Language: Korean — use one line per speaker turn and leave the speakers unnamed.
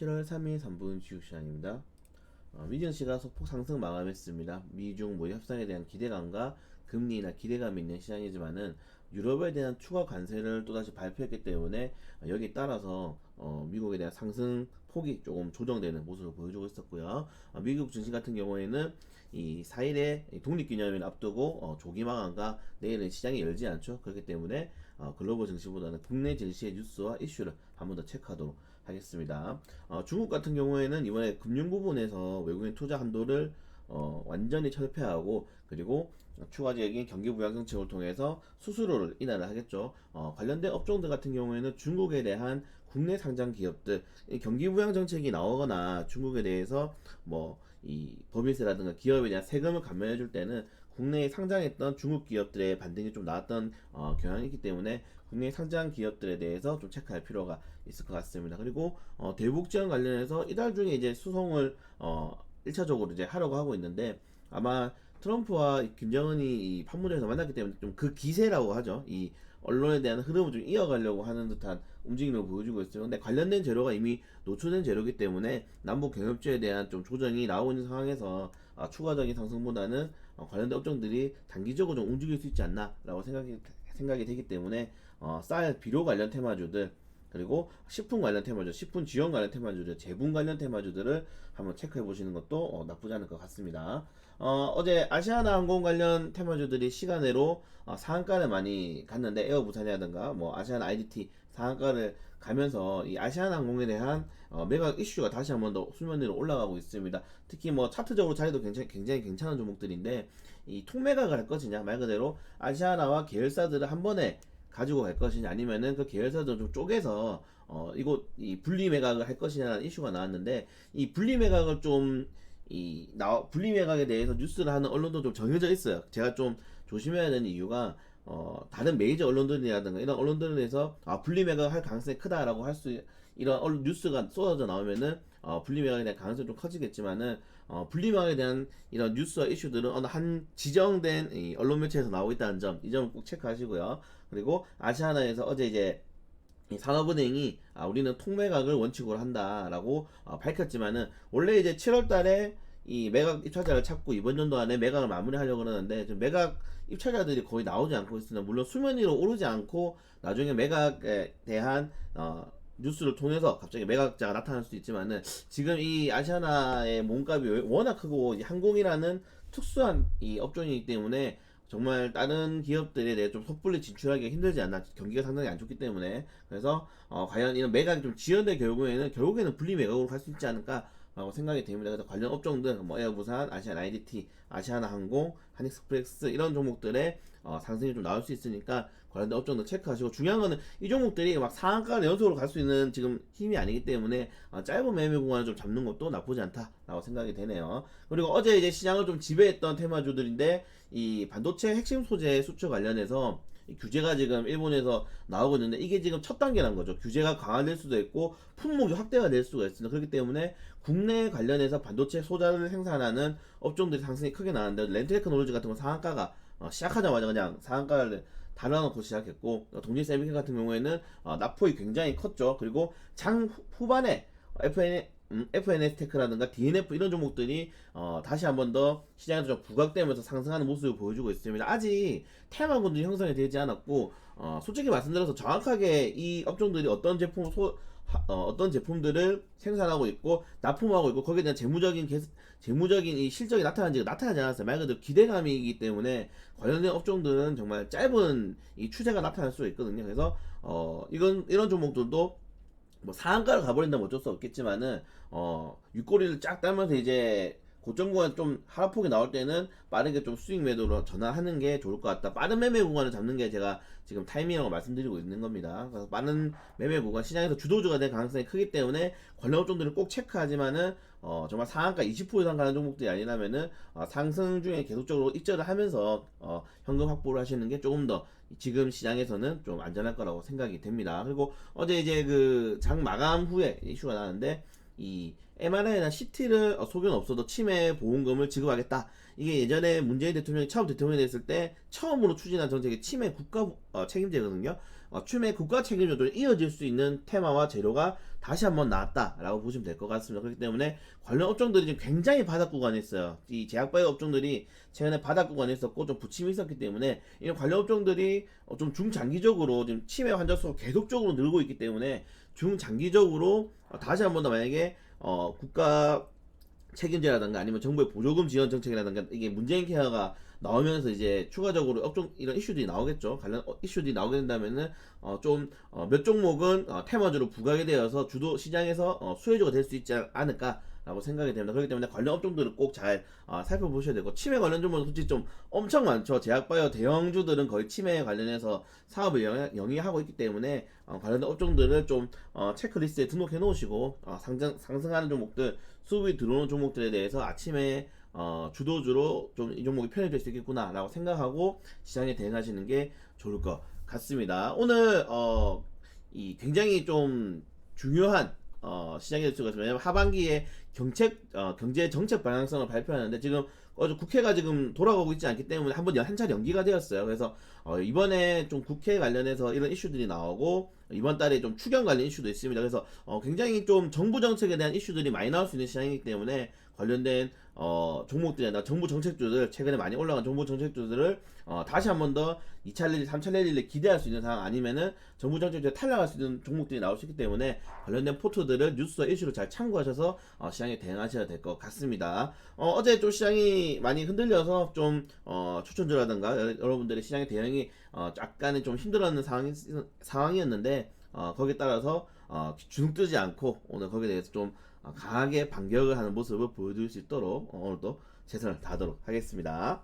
7월 3일 3분 주식시장입니다. 미증시가 소폭 상승 마감했습니다. 미중 모의 협상에 대한 기대감과 금리나 기대감이 있는 시장이지만은 유럽에 대한 추가 관세를 또다시 발표했기 때문에 여기에 따라서 미국에 대한 상승 폭이 조금 조정되는 모습을 보여주고 있었고요. 미국 증시 같은 경우에는 이 4일에 독립기념일을 앞두고 조기 마감과 내일은 시장이 열지 않죠. 그렇기 때문에 글로벌 증시보다는 국내 증시의 뉴스와 이슈를 한 번 더 체크하도록 하겠습니다. 중국 같은 경우에는 이번에 금융 부분에서 외국인 투자 한도를 완전히 철폐하고, 그리고 추가적인 경기 부양 정책을 통해서 수수료를 인하를 하겠죠. 관련된 업종들 같은 경우에는 중국에 대한 국내 상장 기업들, 경기 부양 정책이 나오거나 중국에 대해서 뭐 이 법인세라든가 기업에 대한 세금을 감면해 줄 때는 국내에 상장했던 중국 기업들의 반등이 좀 나왔던 경향이 있기 때문에 국내 상장 기업들에 대해서 좀 체크할 필요가 있을 것 같습니다. 그리고 대북 지원 관련해서 이달 중에 이제 수송을 1차적으로 이제 하려고 하고 있는데, 아마 트럼프와 김정은이 이 판문점에서 만났기 때문에 좀 그 기세라고 하죠. 이 언론에 대한 흐름을 좀 이어가려고 하는 듯한 움직임을 보여주고 있어요. 근데 관련된 재료가 이미 노출된 재료이기 때문에 남북 경협주에 대한 좀 조정이 나오고 있는 상황에서 추가적인 상승보다는 관련된 업종들이 단기적으로 좀 움직일 수 있지 않나라고 생각이 되기 때문에 쌀 비료 관련 테마주들, 그리고 식품 관련 테마주, 식품 지원 관련 테마주들, 제분 관련 테마주들을 한번 체크해 보시는 것도 나쁘지 않을 것 같습니다. 어제 아시아나 항공 관련 테마주들이 시간외로 상한가를 많이 갔는데, 에어부산이라든가 뭐 아시아나 IDT 상한가를 가면서 이 아시아나 항공에 대한 매각 이슈가 다시 한번 더 수면 위로 올라가고 있습니다. 특히 뭐 차트적으로 자리도 굉장히 괜찮은 종목들인데, 이 통매각을 할 것이냐, 말 그대로 아시아나와 계열사들을 한 번에 가지고 갈 것이냐, 아니면은 그 계열사들 좀 쪼개서 이 분리 매각을 할 것이냐는 이슈가 나왔는데, 이 분리 매각을 좀 분리 매각에 대해서 뉴스를 하는 언론도 좀 정해져 있어요. 제가 좀 조심해야 되는 이유가 다른 메이저 언론들이라든가 이런 언론들에서 분리 매각을 할 가능성이 크다라고 이런 뉴스가 쏟아져 나오면은 분리 매각에 대한 가능성이 좀 커지겠지만은 분리 매각에 대한 이런 뉴스와 이슈들은 어느 한 지정된 이 언론 매체에서 나오고 있다는 점, 이 점을 꼭 체크하시고요. 그리고 아시아나에서 어제 이제 이 산업은행이 우리는 통매각을 원칙으로 한다라고 밝혔지만은, 원래 이제 7월달에 이 매각 입찰자를 찾고 이번 연도 안에 매각을 마무리하려고 그러는데, 지금 매각 입찰자들이 거의 나오지 않고 있습니다. 물론 수면 위로 오르지 않고 나중에 매각에 대한 뉴스를 통해서 갑자기 매각자가 나타날 수도 있지만은, 지금 이 아시아나의 몸값이 워낙 크고 항공이라는 특수한 이 업종이기 때문에 정말 다른 기업들에 대해 좀 섣불리 진출하기가 힘들지 않나. 경기가 상당히 안 좋기 때문에. 그래서 과연 이런 매각이 좀 지연될 결국에는 분리 매각으로 갈 수 있지 않을까 라고 생각이 됩니다. 그래서 관련 업종들, 뭐 에어부산, 아시안 IDT, 아시아나 항공, 한익스프레스 이런 종목들의 상승이 좀 나올 수 있으니까 관련된 업종들 체크하시고, 중요한 거는 이 종목들이 막 상한가 연속으로 갈 수 있는 지금 힘이 아니기 때문에 짧은 매매 구간을 좀 잡는 것도 나쁘지 않다라고 생각이 되네요. 그리고 어제 이제 시장을 좀 지배했던 테마주들인데, 이 반도체 핵심 소재 수출 관련해서 규제가 지금 일본에서 나오고 있는데, 이게 지금 첫 단계란 거죠. 규제가 강화될 수도 있고 품목이 확대가 될 수가 있습니다. 그렇기 때문에 국내 관련해서 반도체 소자를 생산하는 업종들이 상승이 크게 나왔는데, 렌트테크놀로지 같은 건 상한가가 시작하자마자 그냥 상한가를 달아놓고 시작했고, 동진세미캠 같은 경우에는 납폭이 굉장히 컸죠. 그리고 장 후반에 FNS테크라든가 DNF 이런 종목들이 다시 한번 더 시장에서 좀 부각되면서 상승하는 모습을 보여주고 있습니다. 아직 테마군들이 형성이 되지 않았고, 솔직히 말씀드려서 정확하게 이 업종들이 어떤 제품들을 생산하고 있고 납품하고 있고 거기에 대한 재무적인 이 실적이 나타나지 않았어요. 말 그대로 기대감이기 때문에 관련된 업종들은 정말 짧은 이 추세가 나타날 수 있거든요. 그래서 이런 종목들도 뭐 상한가를 가버린다면 어쩔 수 없겠지만은 윗꼬리를 쫙 따면서 이제 고점 구간 좀 하락폭이 나올 때는 빠르게 좀 수익 매도로 전환하는 게 좋을 것 같다. 빠른 매매 구간을 잡는 게 제가 지금 타이밍이라고 말씀드리고 있는 겁니다. 그래서 빠른 매매 구간, 시장에서 주도주가 될 가능성이 크기 때문에 관련 업종들을 꼭 체크하지만은 정말 상한가 20% 이상 가는 종목들이 아니라면은 상승 중에 계속적으로 입절을 하면서 현금 확보를 하시는 게 조금 더 지금 시장에서는 좀 안전할 거라고 생각이 됩니다. 그리고 어제 이제 그 장 마감 후에 이슈가 나왔는데, 이 MRI나 CT를 소견 없어도 치매 보험금을 지급하겠다. 이게 예전에 문재인 대통령이 처음 대통령이 됐을 때 처음으로 추진한 정책이 치매 국가 책임제거든요. 추미애 국가 책임제도로 이어질 수 있는 테마와 재료가 다시 한번 나왔다라고 보시면 될 것 같습니다. 그렇기 때문에 관련 업종들이 지금 굉장히 바닥 구간에 있어요. 이 제약바이오 업종들이 최근에 바닥 구간에 있었고 좀 부침이 있었기 때문에 이런 관련 업종들이 좀 중장기적으로 지금 치매 환자 수가 계속적으로 늘고 있기 때문에 중장기적으로 다시 한번 더 만약에 국가 책임제라든가 아니면 정부의 보조금 지원 정책이라든가 이게 문재인 케어가 나오면서 이제 추가적으로 업종 이런 이슈들이 나오겠죠. 관련 이슈들이 나오게 된다면은 좀 몇 종목은 테마주로 부각이 되어서 주도 시장에서 수혜주가 될 수 있지 않을까라고 생각이 됩니다. 그렇기 때문에 관련 업종들을 꼭 잘 살펴보셔야 되고 치매 관련 종목은 솔직히 좀 엄청 많죠. 제약바이오 대형주들은 거의 치매 관련해서 사업을 영위하고 있기 때문에 관련 업종들을 좀 체크리스트에 등록해 놓으시고 상승하는 종목들 수급이 들어오는 종목들에 대해서 아침에 주도주로 좀 이 종목이 편입될 수 있겠구나 라고 생각하고 시장에 대응하시는 게 좋을 것 같습니다. 오늘 이 굉장히 좀 중요한 시장의 수가 있습니다. 왜냐면 하반기에 경제 정책 방향성을 발표하는데 지금 어제 국회가 지금 돌아가고 있지 않기 때문에 한 차례 연기가 되었어요. 그래서 이번에 좀 국회 관련해서 이런 이슈들이 나오고 이번 달에 좀 추경 관련 이슈도 있습니다. 그래서 굉장히 좀 정부 정책에 대한 이슈들이 많이 나올 수 있는 시장이기 때문에 관련된 종목들이나 정부 정책주들 최근에 많이 올라간 정부 정책주들을 다시 한 번 더 2차 랠리, 3차 랠리를 기대할 수 있는 상황 아니면은 정부 정책주에 탈락할 수 있는 종목들이 나올 수 있기 때문에 관련된 포트들을 뉴스와 이슈를 잘 참고하셔서 시장에 대응하셔야 될 것 같습니다. 어제 좀 시장이 많이 흔들려서 좀 추천주라든가 여러분들의 시장의 대응이 약간은 좀 힘들었는 상황이었는데 거기에 따라서 주눅 들지 않고 오늘 거기에 대해서 좀 강하게 반격을 하는 모습을 보여드릴 수 있도록 오늘도 최선을 다하도록 하겠습니다.